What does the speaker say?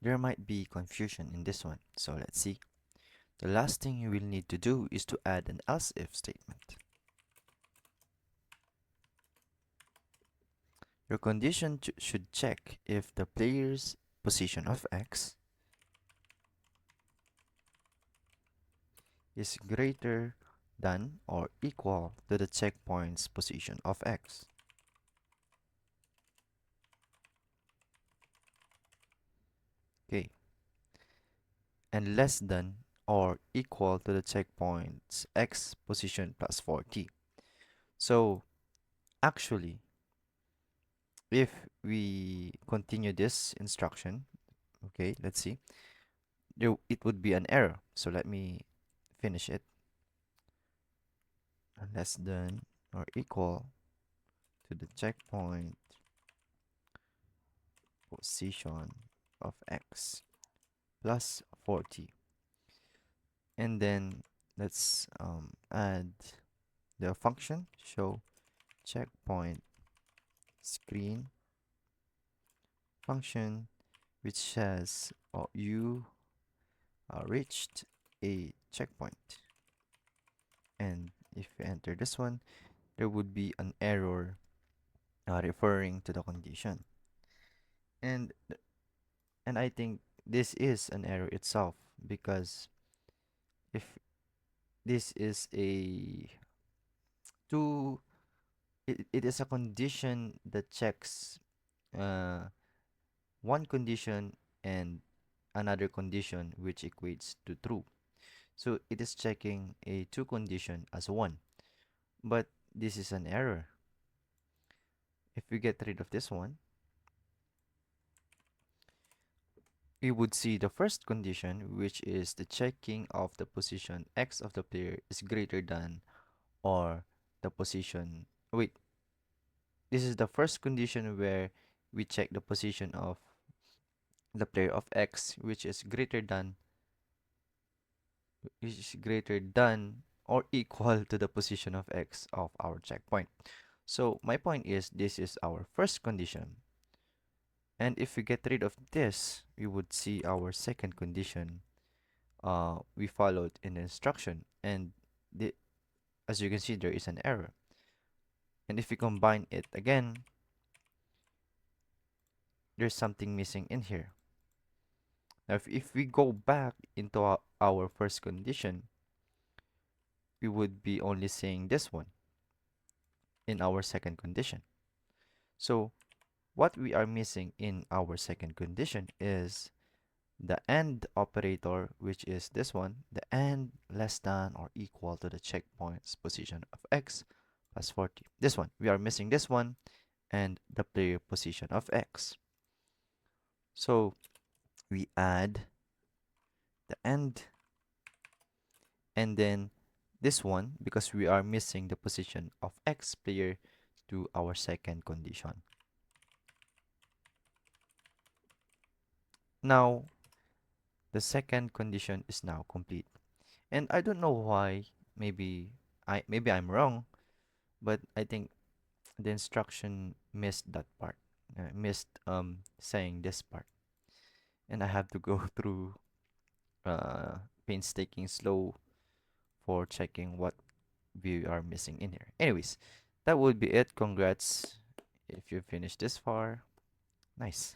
there might be confusion in this one. So let's see. The last thing you will need to do is to add an else if statement. Your condition should check if the player's position of x is greater than or equal to the checkpoint's position of x. Okay. And less than or equal to the checkpoint's x position plus 4t. So actually, if we continue this instruction, okay, let's see, it would be an error. So let me finish it. Less than or equal to the checkpoint position of x plus 40. And then let's add the function show checkpoint screen function, which says you reached a checkpoint. And if you enter this one, there would be an error referring to the condition. And I think this is an error itself, because if this is a two it is a condition that checks uh, one condition and another condition which equates to true. So it is checking a two condition as one, but this is an error. If we get rid of this one, we would see the first condition, which is the checking of the position x of the player is greater than or the position. Wait, this is the first condition where we check the position of the player of x, which is greater than or equal to the position of x of our checkpoint. So my point is, this is our first condition. And if we get rid of this, we would see our second condition we followed in the instruction. And as you can see, there is an error. And if we combine it again, there's something missing in here. Now, if we go back into our first condition, we would be only seeing this one in our second condition. So what we are missing in our second condition is the AND operator, which is this one, the AND less than or equal to the checkpoint's position of x plus 40. This one, we are missing this one and the player position of x. So we add the AND and then this one, because we are missing the position of x player, to our second condition. Now, the second condition is now complete. And I don't know why, maybe I'm wrong, but I think the instruction missed that part. Missed saying this part. And I have to go through painstaking slow for checking what we are missing in here. Anyways, that would be it. Congrats if you finished this far. Nice.